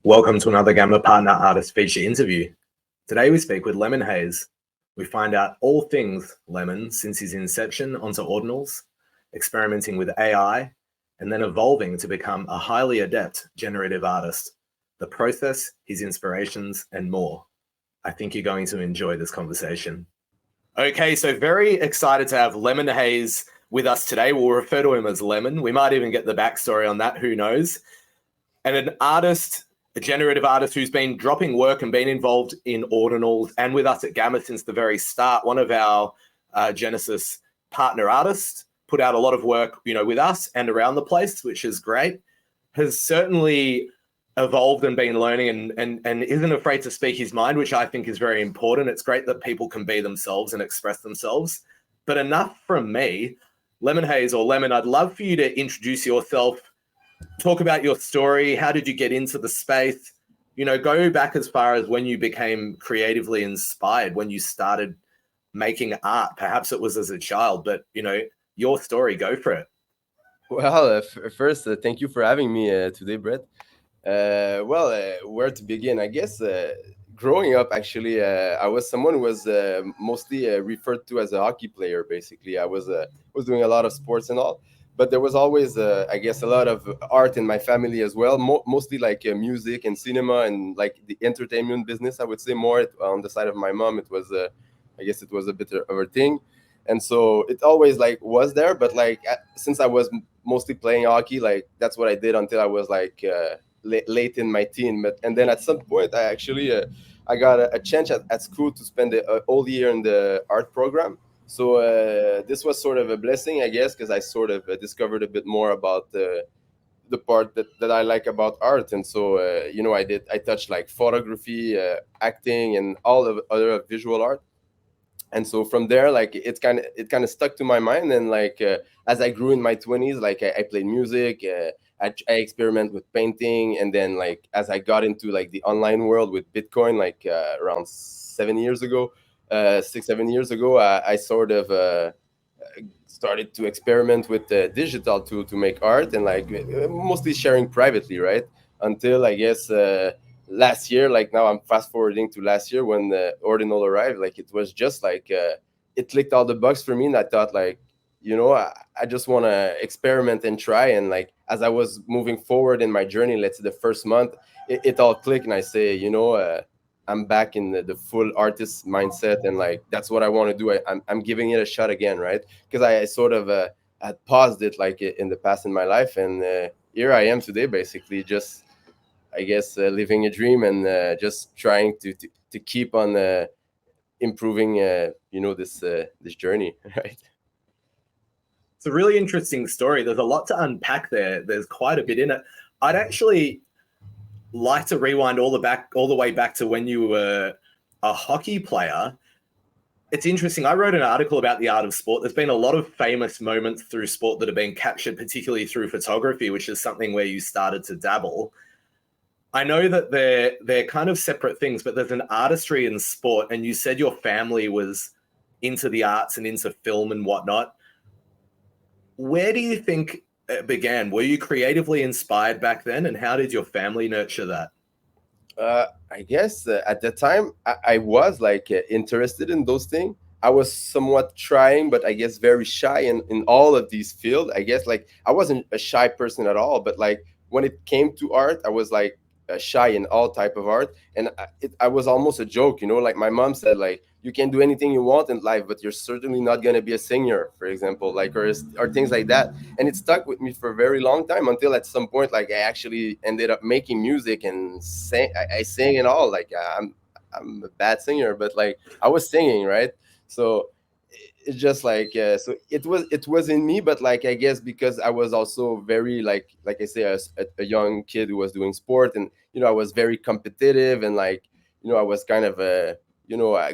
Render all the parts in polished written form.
Welcome to another Gamma Partner Artist Feature interview. Today we speak with Lemonhaze. We find out all things Lemon since his inception onto Ordinals, experimenting with AI, and then evolving to become a highly adept generative artist, the process, his inspirations, and more. I think you're going to enjoy this conversation. Okay, so very excited to have Lemonhaze with us today. We'll refer to him as Lemon. We might even get the backstory on that, who knows. And an artist, a generative artist who's been dropping work and been involved in Ordinals and with us at Gamma since the very start. One of our Genesis partner artists, put out a lot of work, with us and around the place, which is great. Has certainly evolved and been learning and isn't afraid to speak his mind, which I think is very important. It's great that people can be themselves and express themselves. But enough from me. Lemonhaze, or Lemon, I'd love for you to introduce yourself. Talk about your story. How did you get into the space? Go back as far as when you became creatively inspired, when you started making art. Perhaps it was as a child, but, your story, go for it. Well, first, thank you for having me today, Brett. Where to begin? I guess growing up, actually, I was someone who was mostly referred to as a hockey player, basically. I was doing a lot of sports and all. But there was always, I guess, a lot of art in my family as well, mostly like music and cinema and like the entertainment business, I would say more on the side of my mom. It was, I guess it was a bit of a thing. And so it always like was there. But like since I was mostly playing hockey, like that's what I did until I was like late in my teen. And then at some point, I got a chance at school to spend a whole year in the art program. So this was sort of a blessing, I guess, because I sort of discovered a bit more about the part that I like about art. And so, I touched like photography, acting, and all of other visual art. And so from there, like it kind of stuck to my mind. And like as I grew in my 20s, like I played music, I experiment with painting, and then like as I got into like the online world with Bitcoin, like around 6-7 years ago, I sort of started to experiment with digital to make art, and like mostly sharing privately, right? Until I guess last year, like now I'm fast forwarding to last year when the Ordinal arrived. Like it was just like it clicked all the bugs for me, and I thought like, I just want to experiment and try. And like as I was moving forward in my journey, let's say the first month, it all clicked, and I say, I'm back in the full artist mindset, and like that's what I want to do. I'm giving it a shot again, right? Because I sort of had paused it like in the past in my life, and here I am today, basically, just I guess living a dream and just trying to keep on improving, this journey, right? It's a really interesting story. There's a lot to unpack there. There's quite a bit in it. I'd actually like to rewind all the way back to when you were a hockey player. It's interesting. I wrote an article about the art of sport. There's been a lot of famous moments through sport that have been captured, particularly through photography, which is something where you started to dabble. I know that they're kind of separate things, but there's an artistry in sport, and you said your family was into the arts and into film and whatnot. Where do you think it began? Were you creatively inspired back then, and how did your family nurture that? I guess at the time I was like interested in those things. I was somewhat trying, but I guess very shy in all of these fields. I guess like I wasn't a shy person at all, but like when it came to art, I was like shy in all type of art, and I was almost a joke, Like my mom said, like you can do anything you want in life, but you're certainly not gonna be a singer, for example, like or things like that. And it stuck with me for a very long time until at some point, like I actually ended up making music and I sang and all. Like I'm a bad singer, but like I was singing, right? So it's just like so it was in me, but like I guess because I was also very like I say a young kid who was doing sport, and I was very competitive, and like I was kind of a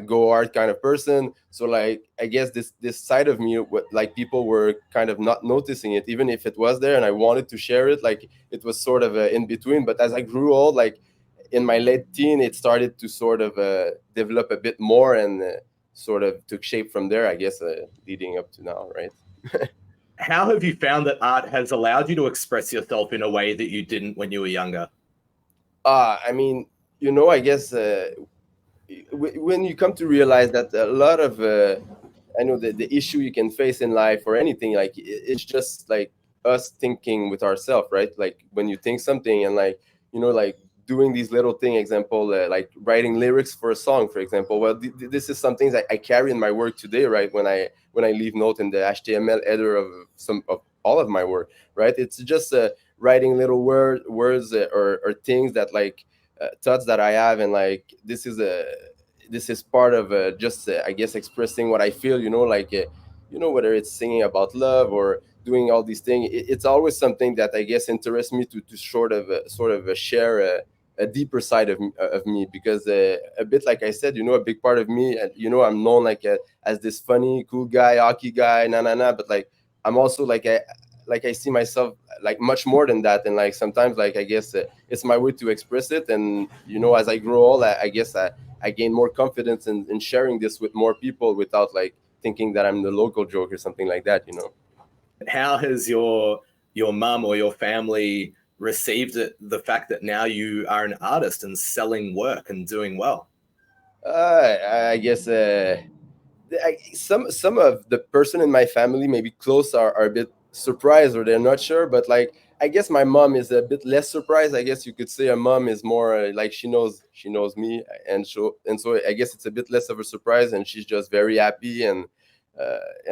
go art kind of person. So like I guess this side of me, like people were kind of not noticing it, even if it was there and I wanted to share it. Like it was sort of in between. But as I grew old, like in my late teen, it started to sort of develop a bit more, and sort of took shape from there, I guess, leading up to now, right? How have you found that art has allowed you to express yourself in a way that you didn't when you were younger? I mean, I guess when you come to realize that a lot of I know the issue you can face in life or anything, like it's just like us thinking with ourselves, right? Like when you think something and like like doing these little thing, example, like writing lyrics for a song, for example. Well, this is something that I carry in my work today, right? When I leave note in the HTML header of some of all of my work, right? It's just writing little words or things that like thoughts that I have, and like this is part of just I guess expressing what I feel. Like whether it's singing about love or doing all these things, it's always something that I guess interests me to sort of share a deeper side of me, because a bit like I said, a big part of me, I'm known like as this funny cool guy, hockey guy, but like I'm also like I see myself like much more than that, and like sometimes like I guess it's my way to express it. And as I grow old, I guess I gain more confidence in sharing this with more people without like thinking that I'm the local joke or something like that. How has your mum or your family received it, the fact that now you are an artist and selling work and doing well? I guess some of the person in my family, maybe close, are a bit surprised or they're not sure. But like I guess my mom is a bit less surprised. I guess you could say a mom is more like she knows me, and so I guess it's a bit less of a surprise, and she's just very happy. And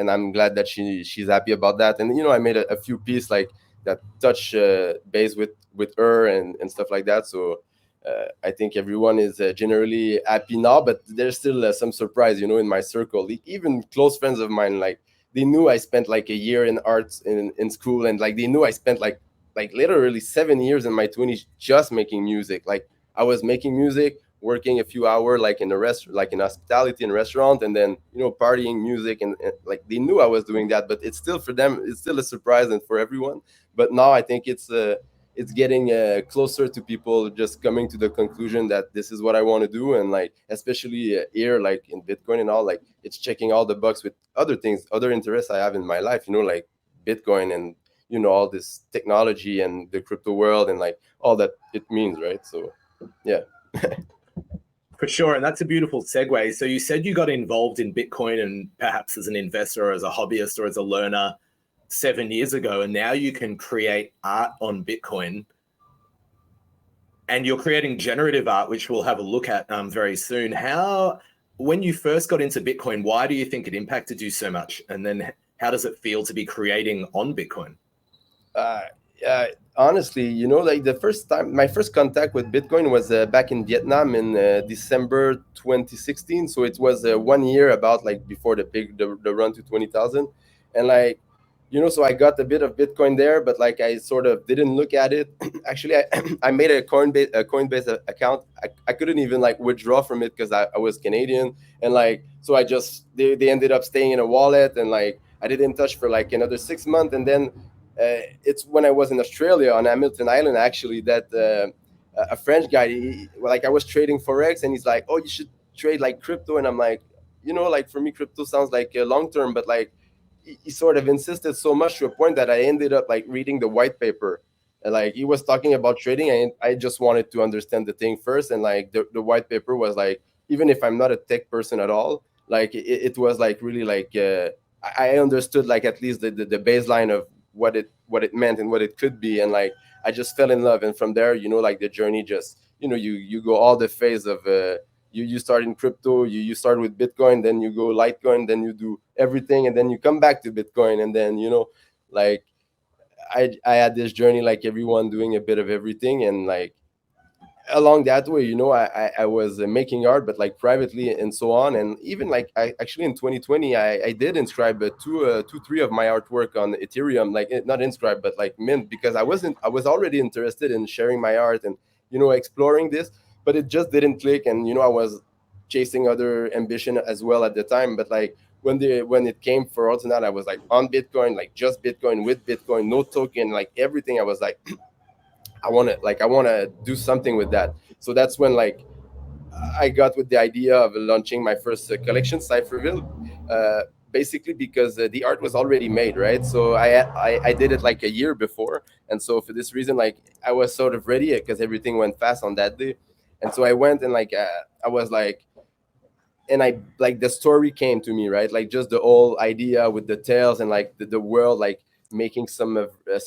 I'm glad that she's happy about that. And I made a few pieces like that touch base with her and stuff like that. So I think everyone is generally happy now, but there's still some surprise, in my circle. Even close friends of mine, like they knew I spent like a year in arts in school, and like they knew I spent like literally 7 years in my 20s just making music. Like I was making music, working a few hours like in a restaurant, like in hospitality and restaurant, and then partying music, and like they knew I was doing that. But it's still for them, it's still a surprise, and for everyone. But now I think it's getting closer to people just coming to the conclusion that this is what I want to do. And like especially here like in Bitcoin and all, like it's checking all the box with other things, other interests I have in my life, like Bitcoin and all this technology and the crypto world and like all that it means, right? So yeah. For sure. And that's a beautiful segue. So you said you got involved in Bitcoin and perhaps as an investor or as a hobbyist or as a learner 7 years ago. And now you can create art on Bitcoin. And you're creating generative art, which we'll have a look at very soon. When you first got into Bitcoin, why do you think it impacted you so much? And then how does it feel to be creating on Bitcoin? uh, Honestly, like the first time, my first contact with Bitcoin was back in Vietnam in December 2016. So it was 1 year about like before the run to 20,000. And like, so I got a bit of Bitcoin there, but like I sort of didn't look at it. Actually, I made a Coinbase account. I couldn't even like withdraw from it because I was Canadian. And like, so they ended up staying in a wallet, and like I didn't touch for like another 6 months. And then it's when I was in Australia on Hamilton Island, actually, that a French guy, like I was trading forex, and he's like, "Oh, you should trade like crypto," and I'm like, like for me, crypto sounds like long term, but like he sort of insisted so much to a point that I ended up like reading the white paper. And, like he was talking about trading, and I just wanted to understand the thing first, and like the white paper was like, even if I'm not a tech person at all, like it was like really like. I understood like at least the baseline of what it meant and what it could be, and like I just fell in love. And from there, like the journey just you go all the phase of you start in crypto, you start with Bitcoin, then you go Litecoin, then you do everything, and then you come back to Bitcoin, and then like I had this journey like everyone, doing a bit of everything. And like along that way, I was making art, but like privately and so on. And even like I actually in 2020, I did inscribe three of my artwork on Ethereum, like not inscribe but like mint, because I was already interested in sharing my art and exploring this, but it just didn't click. And I was chasing other ambition as well at the time. But like when it came for Ordinals, I was like on Bitcoin, like just Bitcoin, with Bitcoin, no token, like everything. I was like I want to do something with that. So that's when like I got with the idea of launching my first collection, Cypherville. basically because the art was already made, right? So I did it like a year before, and so for this reason, like I was sort of ready because everything went fast on that day, and so I went and like I was like, and I like the story came to me, right? Like just the whole idea with the tales and like the world, like making some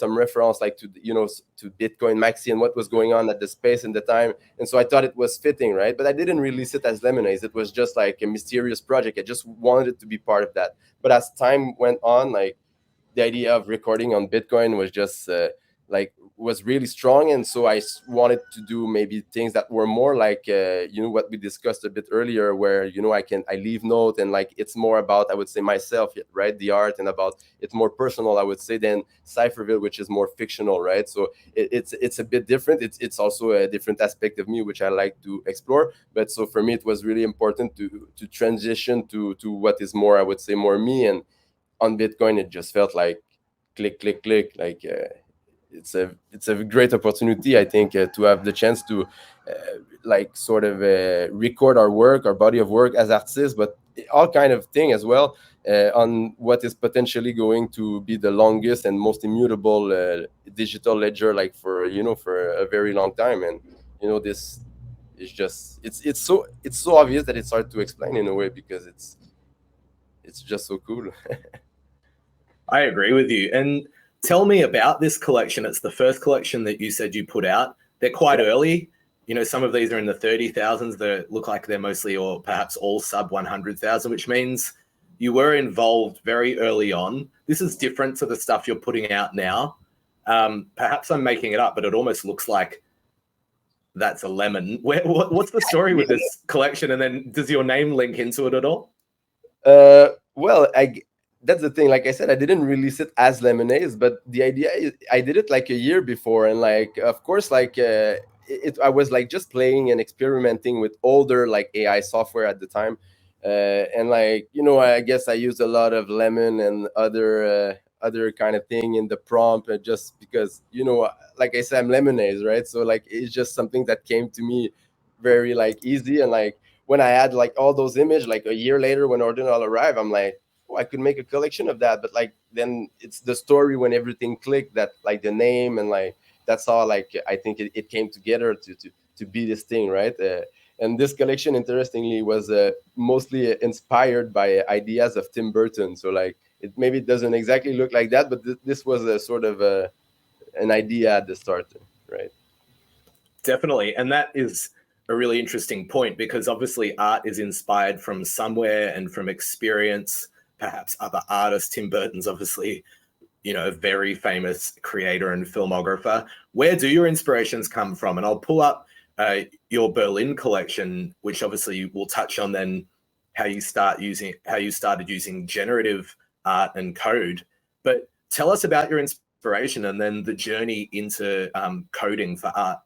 reference like to to Bitcoin Maxi and what was going on at the space and the time. And so I thought it was fitting, right? But I didn't release it as Lemonhaze. It was just like a mysterious project. I just wanted it to be part of that. But as time went on, like the idea of recording on Bitcoin was just like was really strong, and so wanted to do maybe things that were more like what we discussed a bit earlier, where I leave note and like it's more about, I would say, myself, right, the art, and about it's more personal, I would say, than Cypherville, which is more fictional, right? So it's a bit different. It's also a different aspect of me which I like to explore. But so for me, it was really important to transition to what is more, I would say, more me. And on Bitcoin, it just felt like click, click, click. Like it's a great opportunity, I think, to have the chance to like sort of record our work, our body of work as artists, but all kind of thing as well, on what is potentially going to be the longest and most immutable digital ledger, like for a very long time. And this is just it's so obvious that it's hard to explain in a way, because it's just so cool. I agree with you. And tell me about this collection. It's the first collection that you said you put out. They're quite early. Some of these are in the 30,000s. They look like they're mostly or perhaps all sub 100,000, which means you were involved very early on. This is different to the stuff you're putting out now. Perhaps I'm making it up, but it almost looks like that's a lemon. What's the story with this collection? And then does your name link into it at all? Well, that's the thing. Like I said, I didn't release it as Lemonhaze, but the idea is I did it like a year before, and like of course, like I was like just playing and experimenting with older like AI software at the time, and like I guess I used a lot of lemon and other kind of thing in the prompt, just because like I said, I'm Lemonhaze, right? So like it's just something that came to me very like easy. And like when I had like all those images, like a year later when Ordinal arrived, I'm like, oh, I could make a collection of that. But like then it's the story when everything clicked, that like the name, and like that's how like I think it came together to be this thing, right? And this collection, interestingly, was mostly inspired by ideas of Tim Burton. So like it maybe doesn't exactly look like that, but this was a sort of an idea at the start, right? Definitely. And that is a really interesting point, because obviously art is inspired from somewhere and from experience, perhaps other artists. Tim Burton's obviously, a very famous creator and filmographer. Where do your inspirations come from? And I'll pull up your Berlin collection, which obviously we'll touch on then how you started using generative art and code. But tell us about your inspiration and then the journey into coding for art.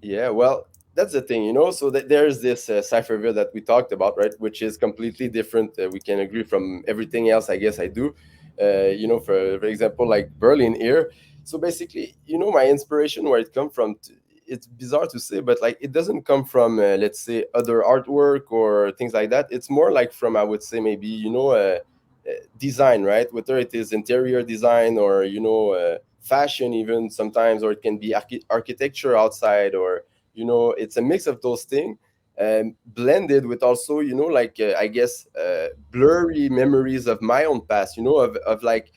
Yeah, well, that's the thing, so that there's this Cypherville that we talked about, right, which is completely different, we can agree, from everything else I guess I do. For example, like Berlin here. So basically, my inspiration, where it come from, it's bizarre to say, but like it doesn't come from let's say other artwork or things like that. It's more like from, I would say, maybe design, right? Whether it is interior design or fashion even sometimes, or it can be architecture outside, or it's a mix of those things, blended with also like I guess blurry memories of my own past, of like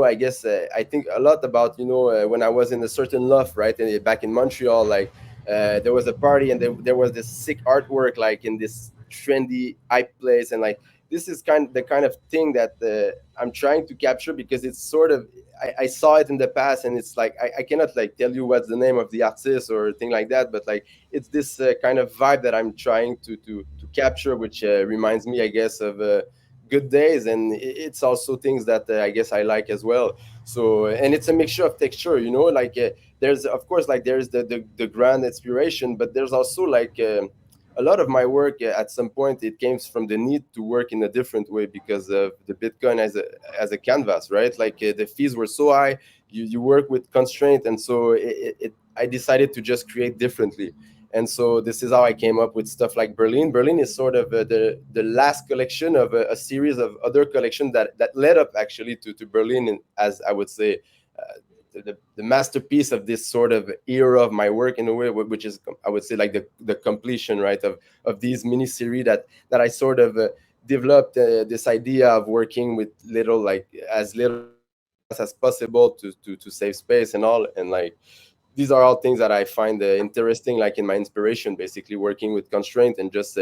I guess I think a lot about when I was in a certain loft, right, and back in Montreal, like there was a party, and there was this sick artwork like in this trendy hype place, and like this is the kind of thing that I'm trying to capture, because it's sort of I saw it in the past, and it's like I cannot like tell you what's the name of the artist or thing like that, but like it's this kind of vibe that I'm trying to capture, which reminds me, I guess, of good days, and it's also things that I guess I like as well. So, and it's a mixture of texture, like there's of course like there's the grand inspiration, but there's also like a lot of my work at some point it came from the need to work in a different way, because of the Bitcoin as a canvas, right? Like the fees were so high, you work with constraint, and so I decided to just create differently. And so this is how I came up with stuff like Berlin. Berlin is sort of the last collection of a series of other collections that led up actually to Berlin, and as I would say, the masterpiece of this sort of era of my work in a way, which is, I would say, like the completion, right, of these mini series that I sort of developed this idea of working with little, like as little as possible to save space and all, and like these are all things that I find interesting, like in my inspiration, basically working with constraint and just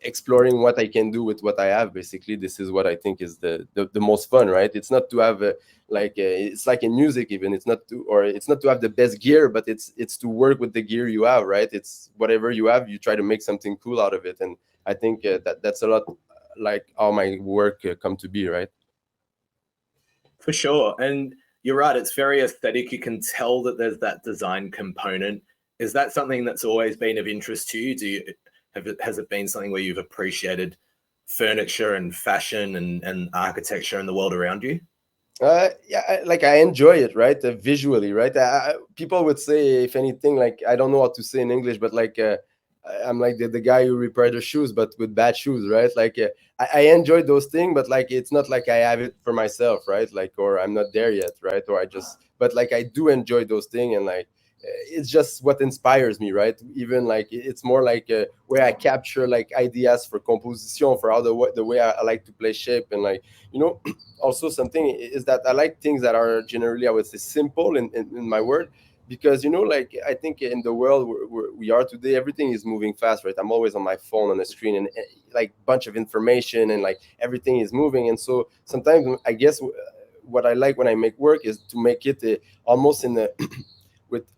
exploring what I can do with what I have. Basically, this is what I think is the most fun, right? It's not to have it's like in music, even it's not to have the best gear, but it's to work with the gear you have, right? It's whatever you have, you try to make something cool out of it, and I think that's a lot like how my work come to be, right? For sure. And you're right, it's very aesthetic. You can tell that there's that design component. Is that something that's always been of interest to you? Has it been something where you've appreciated furniture and fashion and architecture in the world around you? Yeah, like I enjoy it, right? Visually, right? People would say, if anything, like I don't know what to say in English, but like I'm like the guy who repair the shoes, but with bad shoes, right? Like I enjoy those things, but like it's not like I have it for myself, right? Like, or I'm not there yet, right? Or I just, but like I do enjoy those things, and like it's just what inspires me, right? Even like it's more like where I capture like ideas for composition, for how the way I like to play shape, and like you know also something is that I like things that are generally, I would say, simple in my word, because like I think in the world where we are today, everything is moving fast, right? I'm always on my phone on the screen, and like bunch of information, and like everything is moving, and so sometimes I guess what I like when I make work is to make it almost in a with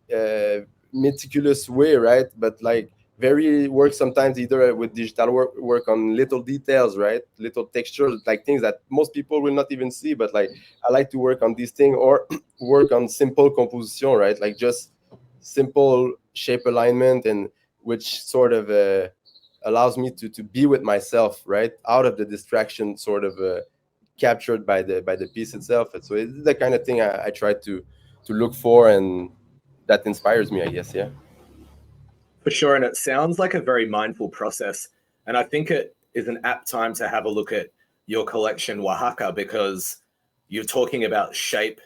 meticulous way, right? But like very work sometimes either with digital work on little details, right? Little textures, like things that most people will not even see. But like I like to work on these things, or work on simple composition, right? Like just simple shape alignment, and which sort of allows me to be with myself, right? Out of the distraction sort of captured by the piece itself. And so it's the kind of thing I try to look for, and that inspires me, I guess. Yeah. For sure. And it sounds like a very mindful process. And I think it is an apt time to have a look at your collection, Oaxaca, because you're talking about shape,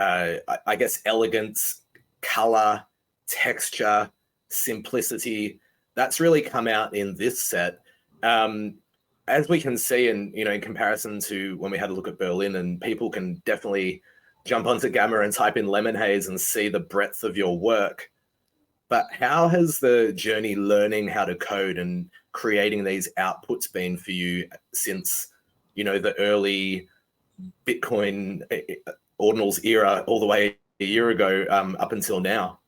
I guess, elegance, color, texture, simplicity. That's really come out in this set. As we can see, in comparison to when we had a look at Berlin, and people can definitely jump onto Gamma and type in Lemonhaze and see the breadth of your work. But how has the journey learning how to code and creating these outputs been for you since, the early Bitcoin Ordinals era all the way a year ago up until now?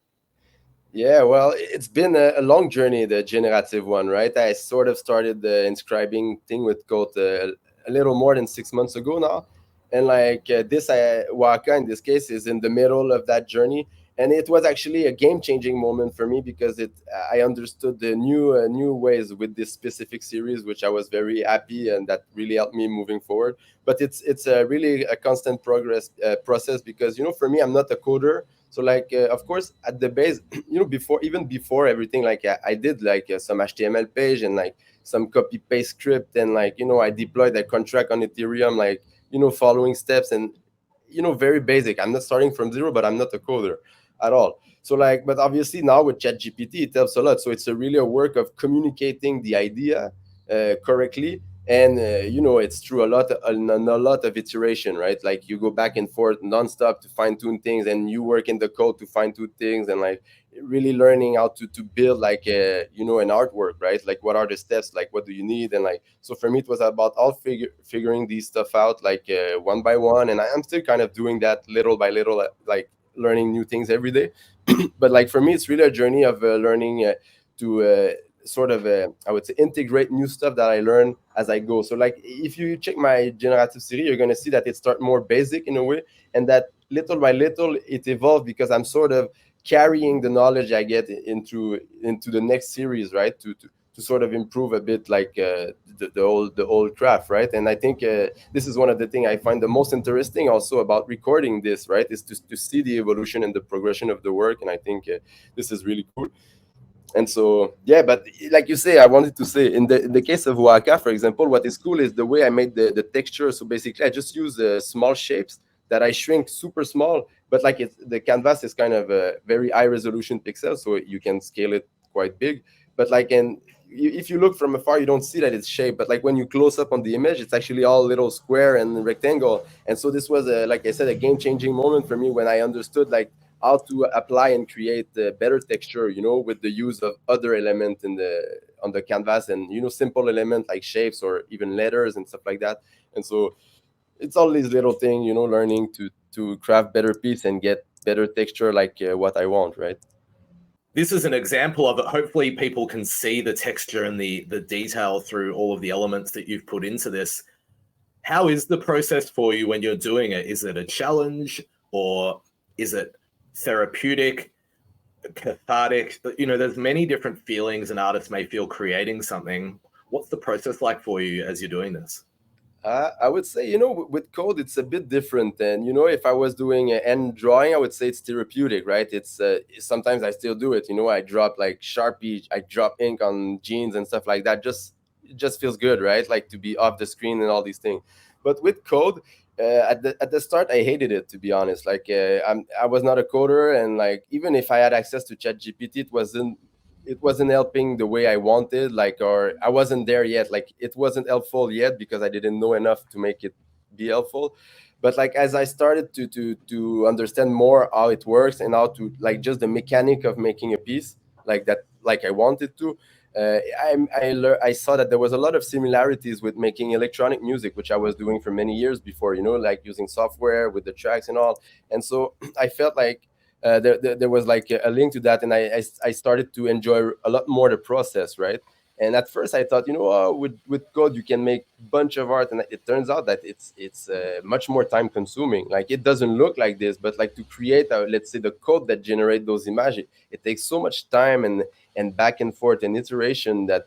Yeah, well, it's been a long journey, the generative one, right? I sort of started the inscribing thing with code a little more than 6 months ago now. And like this, Waka in this case is in the middle of that journey. And it was actually a game changing moment for me, because I understood the new ways with this specific series, which I was very happy, and that really helped me moving forward. But it's really a constant progress process, because for me, I'm not a coder. So like of course at the base, before everything, like I did like some HTML page and like some copy paste script, and like I deployed a contract on Ethereum, like following steps, and very basic. I'm not starting from zero, but I'm not a coder at all. So like, but obviously now with ChatGPT, it helps a lot. So it's really a work of communicating the idea correctly, and it's through a lot of iteration, right? Like you go back and forth nonstop to fine tune things, and you work in the code to fine tune things, and like really learning how to build like an artwork, right? Like what are the steps, like what do you need, and like so for me it was about all figuring these stuff out, like one by one, and I'm still kind of doing that little by little, like learning new things every day. But like for me, it's really a journey of learning to sort of I would say integrate new stuff that I learn as I go. So like if you check my generative series, you're gonna see that it starts more basic in a way, and that little by little it evolved, because I'm sort of carrying the knowledge I get into the next series, right? To sort of improve a bit, like the old craft, right? And I think this is one of the things I find the most interesting also about recording this, right? Is to see the evolution and the progression of the work, and I think this is really cool. And so yeah, but like you say, I wanted to say in the case of Waka, for example, what is cool is the way I made the texture. So basically I just use small shapes that I shrink super small, but like the canvas is kind of a very high resolution pixel, so you can scale it quite big. But like if you look from afar, you don't see that it's shaped, but like when you close up on the image, it's actually all little square and rectangle. And so this was a, like I said, a game changing moment for me when I understood like how to apply and create better texture, you know, with the use of other elements in the on the canvas, and you know, simple elements like shapes or even letters and stuff like that. And so it's all these little things, you know, learning to craft better piece and get better texture, like what I want, right? This is an example of it. Hopefully people can see the texture and the detail through all of the elements that you've put into this. How is the process for you when you're doing it? Is it a challenge, or is it therapeutic, cathartic? You know, there's many different feelings an artist may feel creating something. What's the process like for you as you're doing this? I would say, you know, with code, it's a bit different. And, you know, if I was doing end drawing, I would say it's therapeutic, right? It's sometimes I still do it. You know, I drop like Sharpie, I drop ink on jeans and stuff like that. It just feels good, right? Like to be off the screen and all these things. But with code, at the start, I hated it, to be honest. Like I was not a coder, and like even if I had access to ChatGPT, it wasn't helping the way I wanted, like, or I wasn't there yet. Like it wasn't helpful yet because I didn't know enough to make it be helpful. But like as I started to understand more how it works and how to like just the mechanic of making a piece like that, like I wanted to, I saw that there was a lot of similarities with making electronic music, which I was doing for many years before, you know, like using software with the tracks and all. And so I felt like there was like a link to that, and I started to enjoy a lot more the process, right? And at first I thought, you know, with code you can make bunch of art, and it turns out that it's much more time consuming. Like it doesn't look like this, but like to create let's say the code that generate those images, it takes so much time and back and forth and iteration that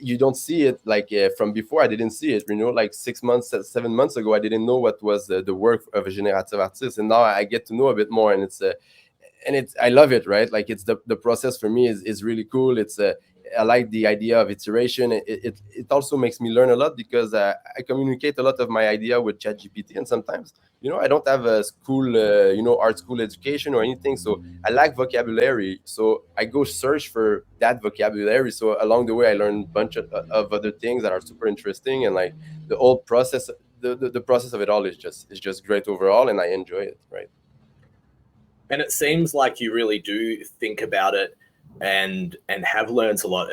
you don't see it like from before. I didn't see it, you know, like 6 months 7 months ago I didn't know what was the work of a generative artist, and now I get to know a bit more, and it's I love it, right? Like it's the process for me is really cool. It's I like the idea of iteration. It also makes me learn a lot because I communicate a lot of my idea with ChatGPT, and sometimes, you know, I don't have a school, you know, art school education or anything, so I lack vocabulary. So I go search for that vocabulary. So along the way, I learn a bunch of other things that are super interesting, and like the whole process, the process of it all is just great overall, and I enjoy it, right? And it seems like you really do think about it and have learned a lot.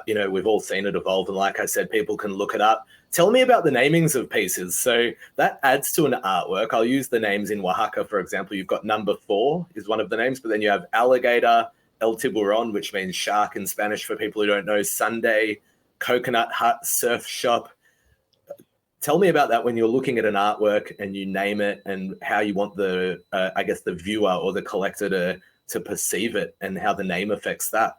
You know, we've all seen it evolve, and like I said, people can look it up. Tell me about the namings of pieces. So that adds to an artwork. I'll use the names in Oaxaca, for example. You've got number 4 is one of the names, but then you have alligator, el tiburon, which means shark in Spanish for people who don't know, Sunday, coconut hut, surf shop. Tell me about that when you're looking at an artwork and you name it, and how you want the I guess the viewer or the collector to perceive it, and how the name affects that.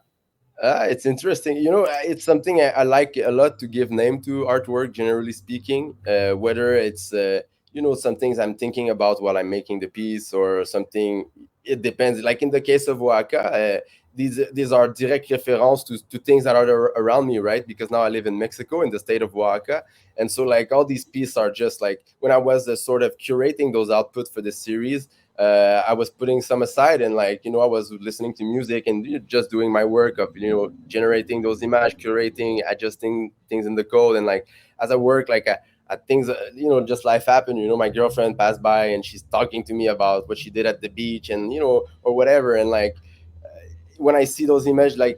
It's interesting. You know, it's something I like a lot to give name to artwork, generally speaking. Whether it's you know, some things I'm thinking about while I'm making the piece, or something. It depends. Like in the case of Oaxaca, these are direct reference to things that are around me, right? Because now I live in Mexico, in the state of Oaxaca, and so like all these pieces are just like when I was sort of curating those outputs for the series. I was putting some aside, and like, you know, I was listening to music and just doing my work of, you know, generating those images, curating, adjusting things in the code. And like as I work, like at things, you know, just life happened. You know, my girlfriend passed by and she's talking to me about what she did at the beach, and you know, or whatever. And like when I see those images, like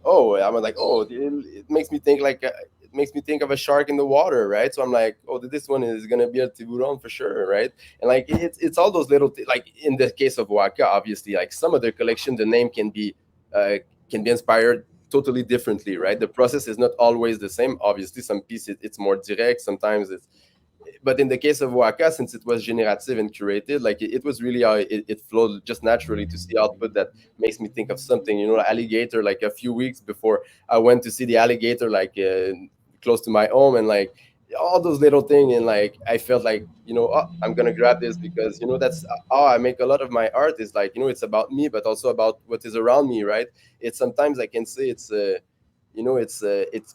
oh, I'm like, oh, it makes me think like it makes me think of a shark in the water, right? So I'm like, oh, this one is gonna be a tiburon for sure, right? And like it's all those little like in the case of Waka, obviously, like some of their collection, the name uh, can be inspired totally differently, right? The process is not always the same. Obviously, some pieces it's more direct, sometimes it's, but in the case of Waka, since it was generative and curated, like it was really how it flowed just naturally to see output that makes me think of something. You know, alligator. Like a few weeks before I went to see the alligator, like close to my home, and like all those little things, and like I felt like, oh, I'm gonna grab this because that's how I make a lot of my art. Is like, it's about me, but also about what is around me, right? It's sometimes I can say it's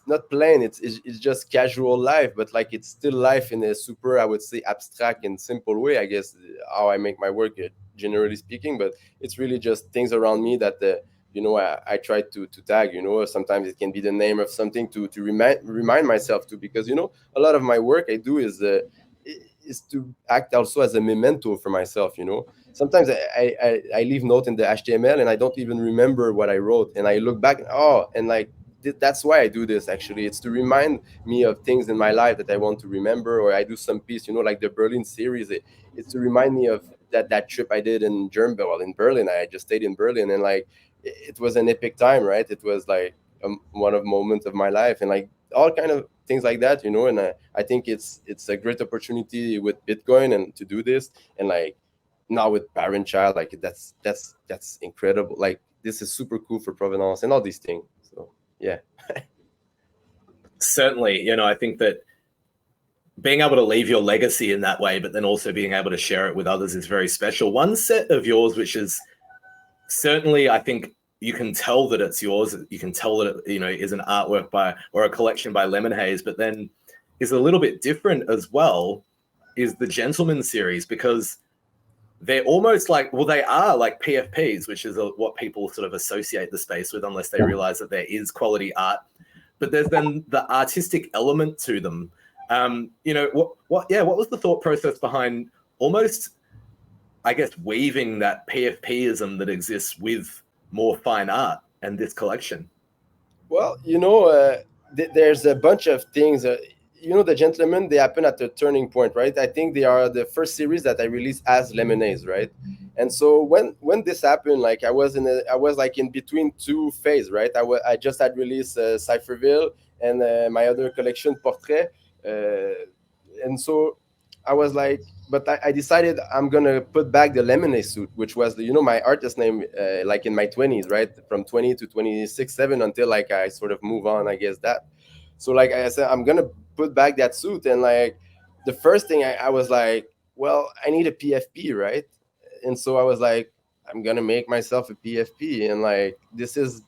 not plain, it's just casual life, but like it's still life in a super, I would say, abstract and simple way, I guess, how I make my work, generally speaking. But it's really just things around me that I try to tag. Sometimes it can be the name of something to remind myself to, because a lot of my work I do is to act also as a memento for myself. Sometimes I leave note in the HTML and I don't even remember what I wrote, and I look back, oh, and like that's why I do this. Actually, it's to remind me of things in my life that I want to remember, or I do some piece, like the Berlin series. It's to remind me of that trip I did in Germany, well, in Berlin. I just stayed in Berlin, and like it was an epic time, right? It was like one of moments of my life, and like all kind of things like that. And I think it's a great opportunity with Bitcoin and to do this, and like now with parent child, like that's incredible. Like this is super cool for provenance and all these things. So yeah. Certainly, I think that being able to leave your legacy in that way, but then also being able to share it with others is very special. One set of yours, which is certainly, I think you can tell that it's yours. You can tell that it, is an artwork by, or a collection by Lemonhaze, but then is a little bit different as well, is the Gentleman series, because they're almost like, well, they are like PFPs, which is what people sort of associate the space with, unless they realize that there is quality art. But there's then the artistic element to them. What was the thought process behind almost, I guess, weaving that PFPism that exists with more fine art and this collection? Well, there's a bunch of things. The Gentlemen, they happen at a turning point, right? I think they are the first series that I released as Lemonhaze, right? And so when this happened, like I was like in between two phases, right? I just had released Cypherville and my other collection, Portrait, and so I was like, but I decided I'm gonna put back the Lemonade suit, which was my artist name, like in my 20s, right, from 20 to 26, 7, until like I sort of move on, I guess that. So like I said, I'm gonna put back that suit, and like the first thing I was like, well, I need a PFP, right? And so I was like, I'm gonna make myself a PFP, and like this is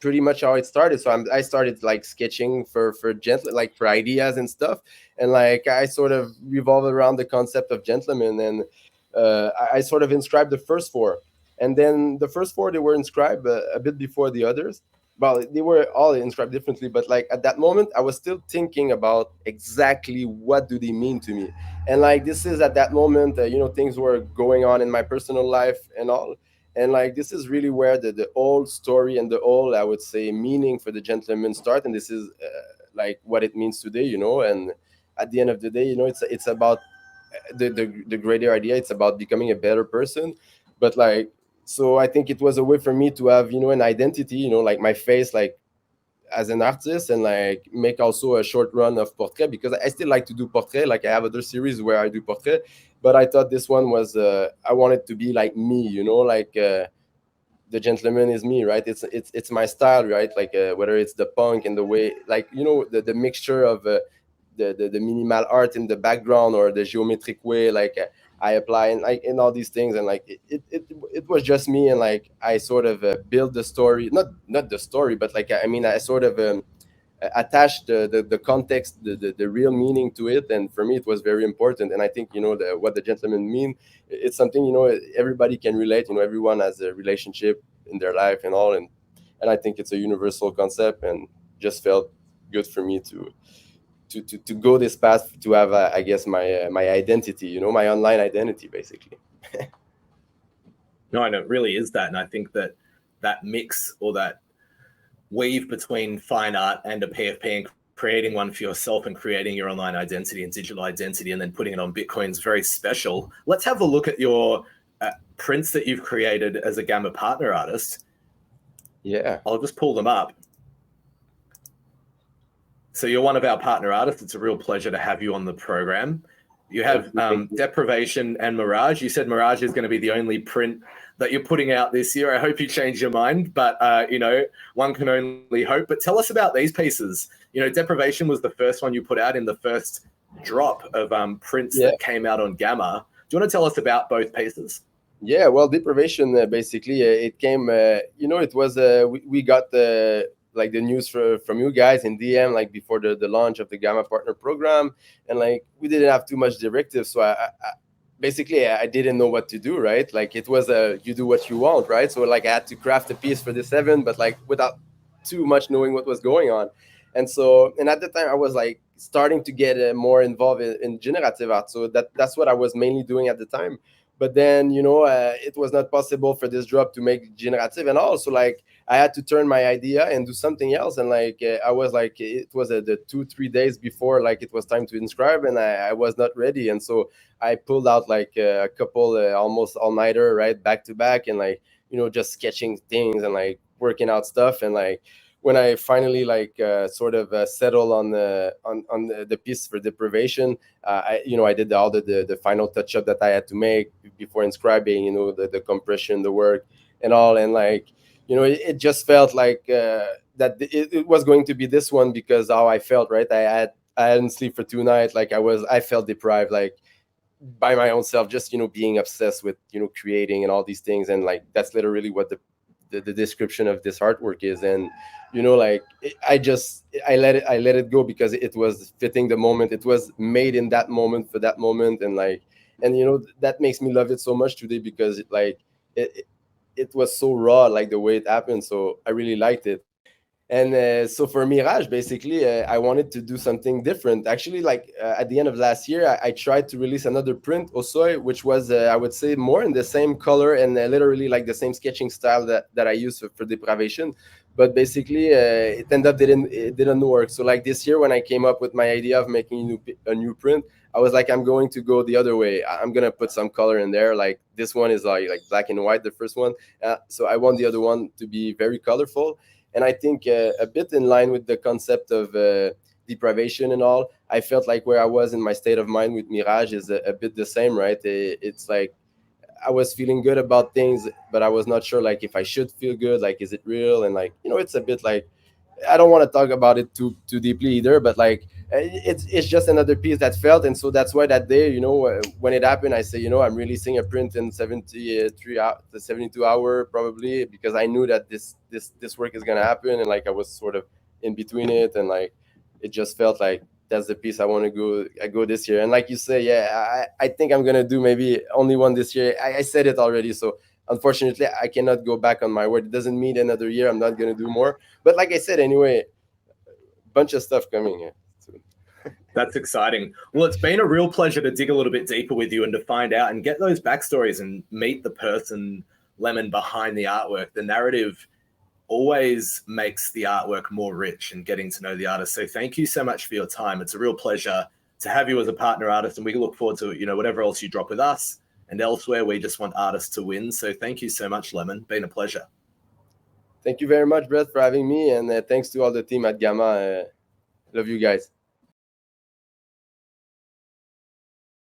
pretty much how it started. So I started like sketching for gentle, like for ideas and stuff, and like I sort of revolve around the concept of gentlemen, and I sort of inscribed the first four, and then the first four, they were inscribed a bit before the others. Well, they were all inscribed differently, but like at that moment I was still thinking about exactly what do they mean to me. And like this is at that moment, things were going on in my personal life and all, and like this is really where the old story and the old, I would say, meaning for the gentleman start, and this is like what it means today. And at the end of the day, it's about the greater idea. It's about becoming a better person. But like, so I think it was a way for me to have an identity, like my face, like as an artist, and like make also a short run of portrait, because I still like to do portrait. Like I have other series where I do portrait, but I thought this one was I wanted to be like me, like the gentleman is me, right? It's my style, right? Like whether it's the punk and the way, like the mixture of the minimal art in the background, or the geometric way, like I apply, and like in all these things, and like it was just me, and like I sort of build the story, not the story, but like I mean I sort of attach the context, the real meaning to it. And for me it was very important, and I think what the gentleman mean, it's something everybody can relate. Everyone has a relationship in their life and all, and I think it's a universal concept, and just felt good for me to go this path, to have I guess my identity, my online identity, basically. No, I know it really is that. And I think that that mix, or that weave between fine art and a PFP, and creating one for yourself and creating your online identity and digital identity and then putting it on Bitcoin is very special. Let's have a look at your prints that you've created as a Gamma partner artist. Yeah. I'll just pull them up. So you're one of our partner artists. It's a real pleasure to have you on the program. You have Deprivation and Mirage. You said Mirage is going to be the only print that you're putting out this year. I hope you change your mind, but one can only hope. But tell us about these pieces. Deprivation was the first one you put out in the first drop of prints that came out on Gamma. Do you want to tell us about both pieces? Yeah, well, Deprivation, basically, it came, it was, we got the news from you guys in DM, like before the launch of the Gamma Partner Program. And like, we didn't have too much directive. So basically, I didn't know what to do, right? Like, it was you do what you want, right? So like, I had to craft a piece for this event, but like without too much knowing what was going on. And at the time, I was like starting to get more involved in generative art. So that's what I was mainly doing at the time. But then it was not possible for this drop to make generative, and also like I had to turn my idea and do something else. And like I was like, it was the 2-3 days before like it was time to inscribe, and I was not ready. And so I pulled out like a couple almost all-nighter, right, back to back, and like just sketching things and like working out stuff. And like when I finally like sort of settled on the piece for Deprivation, I did all the final touch up that I had to make before inscribing, the compression, the work, and all. And like it just felt like that it was going to be this one, because how I felt, right? I hadn't slept for 2 nights. Like I felt deprived, like by my own self, just being obsessed with creating and all these things. And like that's literally what the description of this artwork is. And like I let it go because it was fitting the moment. It was made in that moment for that moment. And like, and that makes me love it so much today, because it was so raw, like the way it happened. So I really liked it. And so for Mirage, basically, I wanted to do something different. Actually, like at the end of last year, I tried to release another print, Osoy, which was, I would say, more in the same color and literally like the same sketching style that I used for Deprivation. But basically, it ended up it didn't work. So like this year, when I came up with my idea of making a new print, I was like, I'm going to go the other way. I'm gonna put some color in there. Like this one is like black and white, the first one. So I want the other one to be very colorful. And I think a bit in line with the concept of Deprivation and all, I felt like where I was in my state of mind with Mirage is a bit the same, right? It's like I was feeling good about things, but I was not sure like if I should feel good, like is it real? And like it's a bit like, I don't want to talk about it too deeply either, but like it's just another piece that felt. And so that's why that day, when it happened, I say, I'm releasing a print in 72 hour probably, because I knew that this work is gonna happen. And like I was sort of in between it, and like it just felt like that's the piece I want to go this year. And like you say, yeah, I think I'm gonna do maybe only one this year. I said it already, so unfortunately I cannot go back on my word. It doesn't mean another year I'm not gonna do more. But like I said, anyway, bunch of stuff coming here. That's exciting. Well, it's been a real pleasure to dig a little bit deeper with you and to find out and get those backstories and meet the person, Lemon, behind the artwork. The narrative always makes the artwork more rich and getting to know the artist. So thank you so much for your time. It's a real pleasure to have you as a partner artist, and we look forward to whatever else you drop with us and elsewhere. We just want artists to win. So thank you so much, Lemon. Been a pleasure. Thank you very much, Brett, for having me, and thanks to all the team at Gamma. Love you guys.